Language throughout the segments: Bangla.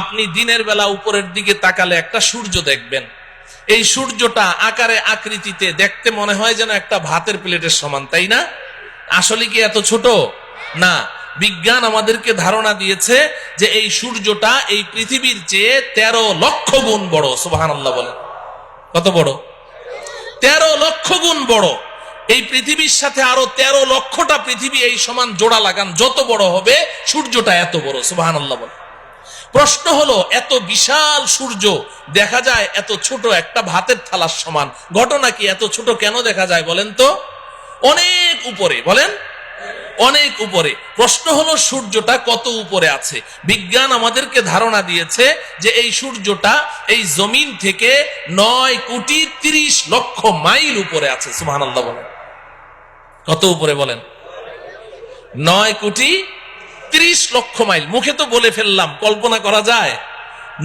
আপনি দিনের বেলা উপরের দিকে তাকালে একটা সূর্য দেখবেন। এই সূর্যটা আকারে আকৃতিতে দেখতে মনে হয় যেন একটা ভাতের প্লেটের সমান, তাই না? আসলে কি এত ছোট না। বিজ্ঞান আমাদেরকে ধারণা দিয়েছে যে এই সূর্যটা এই পৃথিবীর চেয়ে 13 লক্ষ গুণ বড়। সুবহানাল্লাহ বলেন। কত বড়? 13 লক্ষ গুণ বড়। এই পৃথিবীর সাথে আরো 13 লক্ষটা পৃথিবী এই সমান জোড়া লাগান, যত বড় হবে সূর্যটা এত বড়। সুবহানাল্লাহ বলেন। প্রশ্ন হলো, এত বিশাল সূর্য দেখা যায় এত ছোট একটা ভাতের থালার সমান, ঘটনা কি? এত ছোট কেন দেখা যায় বলেন তো? অনেক উপরে, বলেন অনেক উপরে। প্রশ্ন হলো সূর্যটা কত উপরে আছে? বিজ্ঞান আমাদেরকে ধারণা দিয়েছে যে এই সূর্যটা এই জমিন থেকে 9,30,00,000 মাইল উপরে আছে। সুবহানাল্লাহ বলেন। কত উপরে বলেন? 9,30,00,000 মাইল। মুখে তো বলে ফেললাম, কল্পনা করা যায়?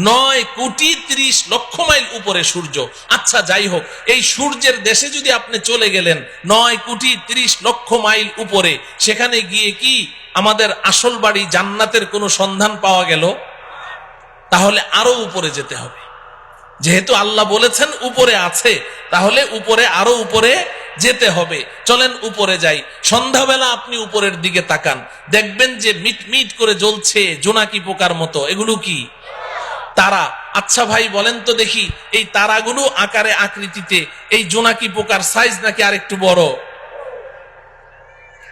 9,30,00,000 মাইল উপরে সূর্য। আচ্ছা যাই হোক, এই সূর্যের দেশে যদি আপনি চলে গেলেন 9,30,00,000 মাইল উপরে, সেখানে গিয়ে কি আমাদের আসল বাড়ি জান্নাতের কোনো সন্ধান পাওয়া গেল? তাহলে আরো উপরে যেতে হবে। যেহেতু আল্লাহ বলেছেন উপরে আছে, তাহলে উপরে আরো উপরে যেতে হবে। চলেন উপরে যাই। সন্ধ্যাবেলা আপনি উপরের দিকে তাকান, দেখবেন যে মিটমিট করে জ্বলছে জোনাকি পোকার মতো। এগুলো কি? তারা। আচ্ছা ভাই বলেন তো দেখি, এই তারাগুলো আকারে আকৃতিতে এই জোনাকি পোকার সাইজ নাকি আরেকটু বড়?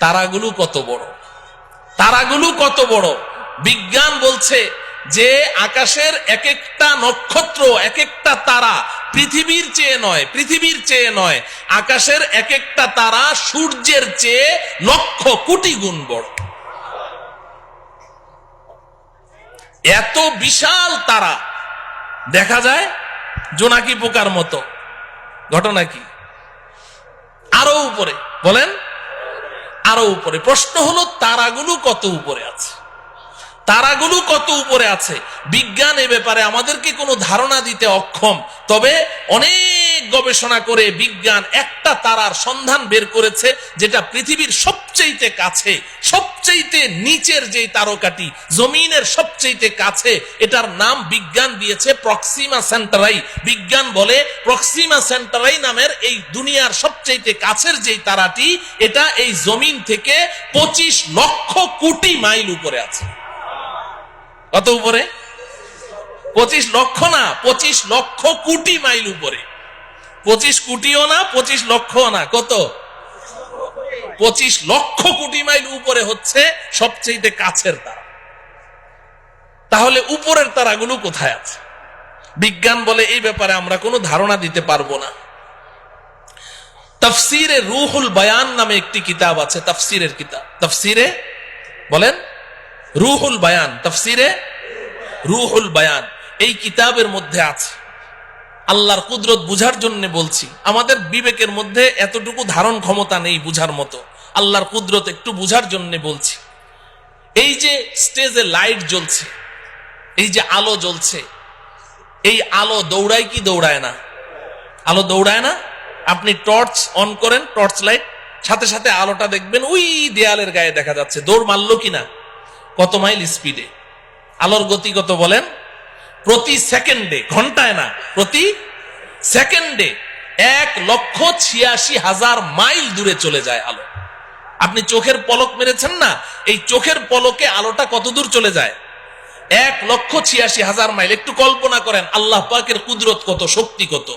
তারাগুলো কত বড়? তারাগুলো কত বড়? বিজ্ঞান বলছে যে আকাশের এক একটা নক্ষত্র, এক একটা তারা পৃথিবীর চেয়ে নয়, পৃথিবীর চেয়ে নয়, আকাশের এক একটা তারা সূর্যের চেয়ে লক্ষ কোটি গুণ বড়। এত বিশাল তারা দেখা যায় জোনাকি পোকার মতো। ঘটনা কি? আরো উপরে, বলেন আরো উপরে। প্রশ্ন হলো তারাগুলো কত উপরে আছে? তারাগুলো কত উপরে আছে? বিজ্ঞান এ ব্যাপারে আমাদেরকে কোনো ধারণা দিতে অক্ষম। তবে অনেক গবেষণা করে বিজ্ঞান একটা তারার সন্ধান বের করেছে, যেটা পৃথিবীর সবচেয়ে কাছে, সবচেয়ে নিচের যে তারকাটি, জমিনের সবচেয়ে কাছে, এটার নাম বিজ্ঞান দিয়েছে প্রক্সিমা সেন্টারাই। বিজ্ঞান বলে প্রক্সিমা সেন্টারাই নামের এই দুনিয়ার সবচেয়ে কাছের যে তারাটি, এটা এই জমিন থেকে 25 লক্ষ কোটি মাইল উপরে আছে। কত উপরে? 25 লক্ষ না, 25 লক্ষ কোটি মাইল উপরে। 25 কোটিও না, 25 লক্ষও না, কত? 25 লক্ষ কোটি মাইল উপরে হচ্ছে সবচেয়ে কাছের তারা। তাহলে উপরের তারাগুলো কোথায় আছে? বিজ্ঞান বলে এই ব্যাপারে আমরা কোনো ধারণা দিতে পারবো না। তাফসিরে রুহুল বায়ান নামে একটি কিতাব আছে, তাফসিরের কিতাব। তাফসিরে বলেন রুহুল বায়ান, তাফসিরে রুহুল বায়ান। এই কিতাবের মধ্যে আছে, আল্লাহর কুদরত বুঝার জন্য বলছি, আমাদের বিবেকের মধ্যে এতটুকু ধারণ ক্ষমতা নেই বুঝার মতো, আল্লাহর কুদরত একটু বুঝার জন্য বলছি। এই যে স্টেজে লাইট জ্বলছে, এই যে আলো জ্বলছে, এই আলো দৌড়ায় কি দৌড়ায় না? আলো দৌড়ায় না? আপনি টর্চ অন করেন, টর্চ লাইট, সাথে সাথে আলোটা দেখবেন ওই দেয়ালের গায়ে দেখা যাচ্ছে। দৌড় মারলো কিনা? কত মাইল স্পিডে? আলোর গতি কত বলেন? প্রতি সেকেন্ডে, ঘন্টায় না, প্রতি সেকেন্ডে 1,86,000 মাইল দূরে চলে যায় আলো। আপনি চোখের পলক মেরেছেন না, এই চোখের পলকে আলোটা কত দূর চলে যায়? 1,86,000 মাইল। একটু কল্পনা করেন আল্লাহ পাকের কুদরত কত, শক্তি কত।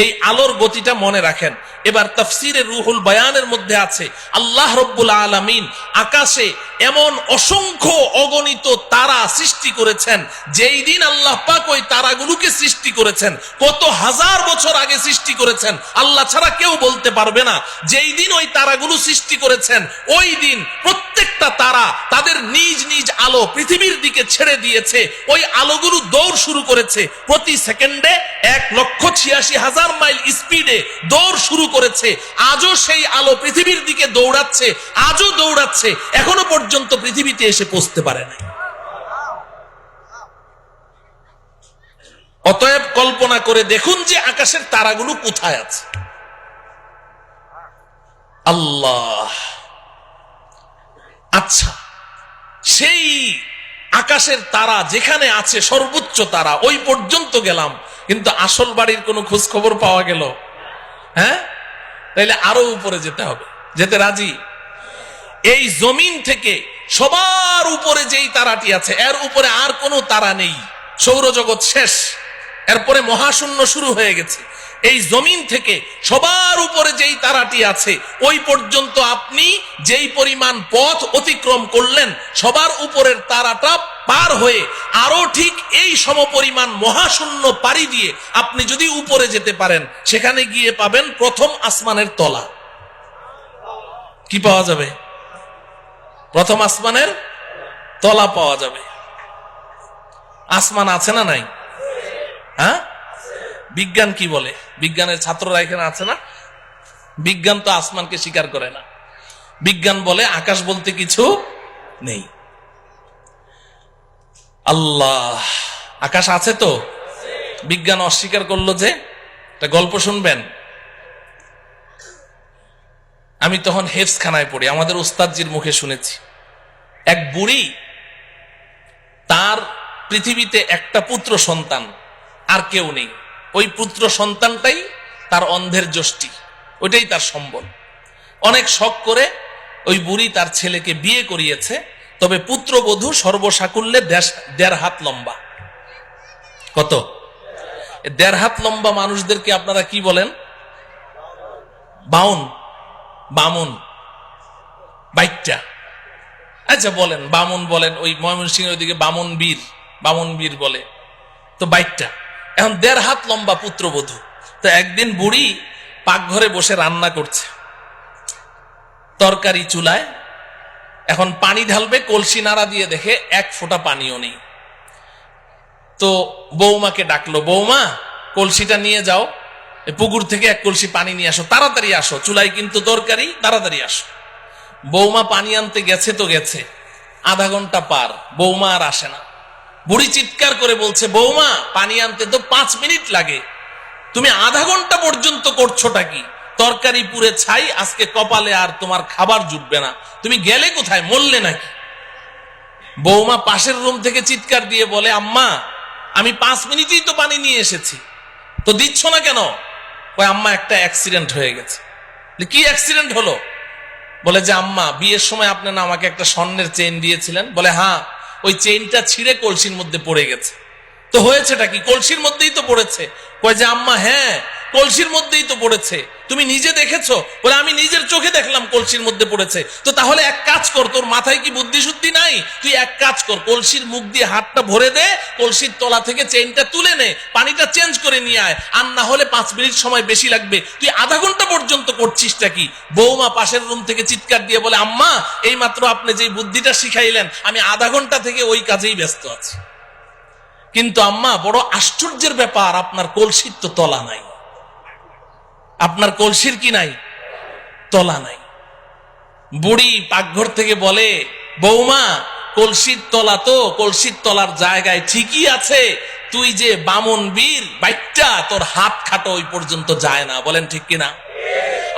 এই আলোর গতিটা মনে রাখেন। এবার তাফসিরে রুহুল বায়ানের মধ্যে আছে, আল্লাহ রব্বুল আলামিন আকাশে এমন অসংখ্য অগণিত তারা সৃষ্টি করেছেন। যেই দিন আল্লাহ পাক ওই তারাগুলোকে সৃষ্টি করেছেন, কত হাজার বছর আগে সৃষ্টি করেছেন আল্লাহ ছাড়া কেউ বলতে পারবে না। যেই দিন ওই তারাগুলো সৃষ্টি করেছেন, ওই দিন প্রত্যেকটা তারা তাদের নিজ নিজ আলো পৃথিবীর দিকে ছেড়ে দিয়েছে। ওই আলোগুলো দৌড় শুরু করেছে প্রতি সেকেন্ডে 1,86,000 মাইল স্পিডে দৌড় শুরু করেছে। আজও সেই আলো পৃথিবীর দিকে দৌড়াচ্ছে, আজও দৌড়াচ্ছে, এখনো পর্যন্ত পৃথিবীতে এসে পৌঁছতে পারে না। অতএব কল্পনা করে দেখুন যে আকাশের তারাগুলো কোথায় আছে। আল্লাহ। আচ্ছা, সেই আকাশের তারা যেখানে আছে সর্বোচ্চ তারা ওই পর্যন্ত গেলাম, কিন্তু আসল বাড়ির কোনো খোঁজ খবর পাওয়া গেল? হ্যাঁ, তাইলে আরো উপরে যেতে হবে। যেতে রাজি? এই জমিন থেকে সবার উপরে যেই তারাটি আছে এর উপরে আর কোনো তারা নেই, সৌরজগৎ শেষ, এরপরে মহাশূন্য শুরু হয়ে গেছে। এই জমিন থেকে সবার উপরে যেই তারাটি আছে ওই পর্যন্ত আপনি যেই পরিমাণ পথ অতিক্রম করলেন, সবার উপরের তারাটা পার হয়ে আরো ঠিক এই সমপরিমাণ মহাশূন্য পাড়ি দিয়ে আপনি যদি উপরে যেতে পারেন, সেখানে গিয়ে পাবেন প্রথম আসমানের তলা। কি পাওয়া যাবে? প্রথম আসমানের তলা পাওয়া যাবে। আসমান আছে না নাই? হ্যাঁ, বিজ্ঞান কি বলে? বিজ্ঞানের ছাত্ররা এখানে আছে না? বিজ্ঞান তো আসমানকে স্বীকার করে না। বিজ্ঞান বলে আকাশ বলতে কিছু নেই। আল্লাহ, আকাশ আছে তো? বিজ্ঞান অস্বীকার করলো যে। একটা গল্প শুনবেন। আমি তখন হেফজখানায় পড়ি, আমাদের উস্তাদজির মুখে শুনেছি। এক বুড়ি, তার পৃথিবীতে একটা পুত্র সন্তান, আর কেউ নেই। ওই পুত্র সন্তানটাই তার অন্ধের যষ্টি, ওইটাই তার সম্বল। অনেক শখ করে ওই বুড়ি তার ছেলেকে বিয়ে করিয়েছে, তবে পুত্রবধূ সর্বসাকুল্যে 1.5 হাত লম্বা। কত? 1.5 হাত লম্বা মানুষদেরকে আপনারা কি বলেন? বামুন, বাইটটা। আচ্ছা বলেন, বামুন বলেন। ওই ময়মনসিংহের ওইদিকে বামুন বীর বলে তো বাইটটা। এখন 1.5 হাত লম্বা পুত্রবধূ। তো একদিন বুড়ি পাকঘরে বসে রান্না করছে, তরকারি চুলায়। এখন পানি ঢালবে, কলসি নাড়া দিয়ে দেখে 1 ফোঁটা পানিও নেই। তো বৌমাকে ডাকলো, বৌমা কলসিটা নিয়ে যাও, পুকুর থেকে 1 কলসি পানি নিয়ে আসো, তাড়াতাড়ি আসো, চুলায় কিন্তু তরকারি, তাড়াতাড়ি আসো। বৌমা পানি আনতে গেছে তো গেছে, আধা ঘন্টা পার, বৌমা আর আসে না। বুড়ি চিৎকার করে বলছে, বৌমা পানি আনতে তো 5 মিনিট লাগে, তুমি আধা ঘন্টা পর্যন্ত করছোটা কি? তরকারি পুড়ে ছাই, আজকে কপালে আর তোমার খাবার জুটবে না, তুমি গেলে কোথায়, মরলে নাকি? বৌমা পাশের রুম থেকে চিৎকার দিয়ে বলে, আম্মা আমি 5 মিনিটেই তো পানি নিয়ে এসেছি, তো দিচ্ছ না কেন? ওই আম্মা একটা অ্যাক্সিডেন্ট হয়ে গেছে। কি অ্যাক্সিডেন্ট হলো? বলে যে আম্মা বিয়ের সময় আপনি না আমাকে একটা স্বর্ণের চেইন দিয়েছিলেন। বলে হ্যাঁ, ওই চেইনটা ছিঁড়ে কলসির মধ্যে পড়ে গেছে। তো হয়েছেটা কি? কলসির মধ্যেই তো পড়েছে। কয় যে আম্মা হ্যাঁ, কলসির মধ্যেই তো পড়েছে, তুমি নিজে দেখেছো? বলে আমি নিজের চোখে দেখলাম কলসির মধ্যে পড়েছে। তো তাহলে এক কাজ কর, তোর মাথায় কি বুদ্ধি শুদ্ধি নাই? তুই এক কাজ কর, কলসির মুখ দিয়ে হাতটা ভরে দে, কলসির তলা থেকে চেইনটা তুলে নে, পানিটা চেঞ্জ করে নিয়ে আয়, আর না হলে 5 মিনিট সময় বেশি লাগবে, তুই আধা ঘন্টা পর্যন্ত করছিসটা কি? বৌমা পাশের রুম থেকে চিৎকার দিয়ে বলে, আম্মা এই মাত্র আপনি যে বুদ্ধিটা শিখাইলেন, আমি আধা ঘন্টা থেকে ওই কাজেই ব্যস্ত আছি। কিন্তু আম্মা বড় আশ্চর্যের ব্যাপার, আপনার কলসির তো তলা নাই। আপনার কলসির কি নাই? তলা নাই। বুড়ি পাকঘর থেকে বলে, বৌমা কলসির তলা তো কলসির তলার জায়গায় ঠিকই আছে, তুই যে বামন বীর বাইটটা, তোর হাত খাটো ওই পর্যন্ত যায় না। বলেন ঠিক কিনা?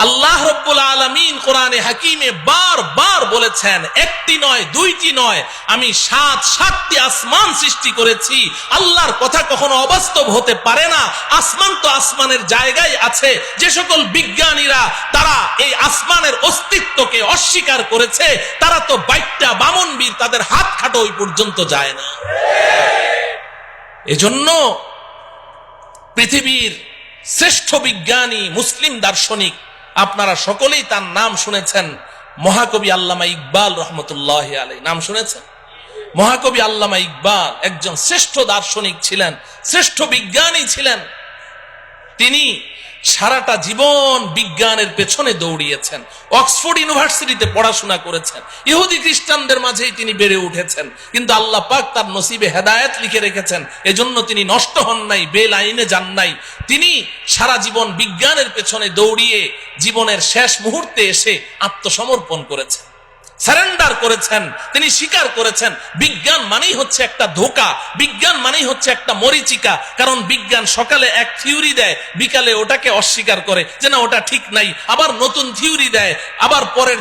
আল্লাহ রাব্বুল আলামিন কোরআনে হাকিমে বারবার বলেছেন, একটি নয়, দুইটি নয়, আমি 7টি আসমান সৃষ্টি করেছি। আল্লাহর কথা কখনো অবাস্তব হতে পারে না। আসমান তো আসমানের জায়গায় আছে। যে সকল বিজ্ঞানীরা তারা এই আসমানের অস্তিত্বকে অস্বীকার করেছে, তারা তো বাইটটা বামন বীর, তাদের হাত খাটো ওই পর্যন্ত যায় না। এজন্য পৃথিবীর শ্রেষ্ঠ বিজ্ঞানী মুসলিম দার্শনিক, আপনারা সকলেই তার নাম শুনেছেন, মহাকবি আল্লামা ইকবাল রহমতুল্লাহ আলাইহি। নাম শুনেছেন? মহাকবি আল্লামা ইকবাল একজন শ্রেষ্ঠ দার্শনিক ছিলেন, শ্রেষ্ঠ বিজ্ঞানী ছিলেন। তিনি সারাটা জীবন বিজ্ঞানের পেছনে দৌড়িয়েছেন, অক্সফোর্ড ইউনিভার্সিটিতে পড়াশোনা করেছেন, ইহুদি খ্রিস্টানদের মাঝেই তিনি বেড়ে উঠেছেন, কিন্তু আল্লাহ পাক তার নসিবে হেদায়েত লিখে রেখেছেন, এজন্য তিনি নষ্ট হন নাই, বেলাইনে যান নাই। তিনি সারা জীবন বিজ্ঞানের পেছনে দৌড়িয়ে জীবনের শেষ মুহূর্তে এসে আত্মসমর্পণ করেছেন, সারেন্ডার করেছেন। তিনি স্বীকার করেছেন বিজ্ঞান মানেই হচ্ছে একটা ধোঁকা, বিজ্ঞান মানেই হচ্ছে একটা মরিচিকা। কারণ বিজ্ঞান সকালে এক থিওরি দেয়, বিকালে ওটাকে অস্বীকার করে যে না ওটা ঠিক নাই, আবার নতুন থিওরি দেয়, আবার পরের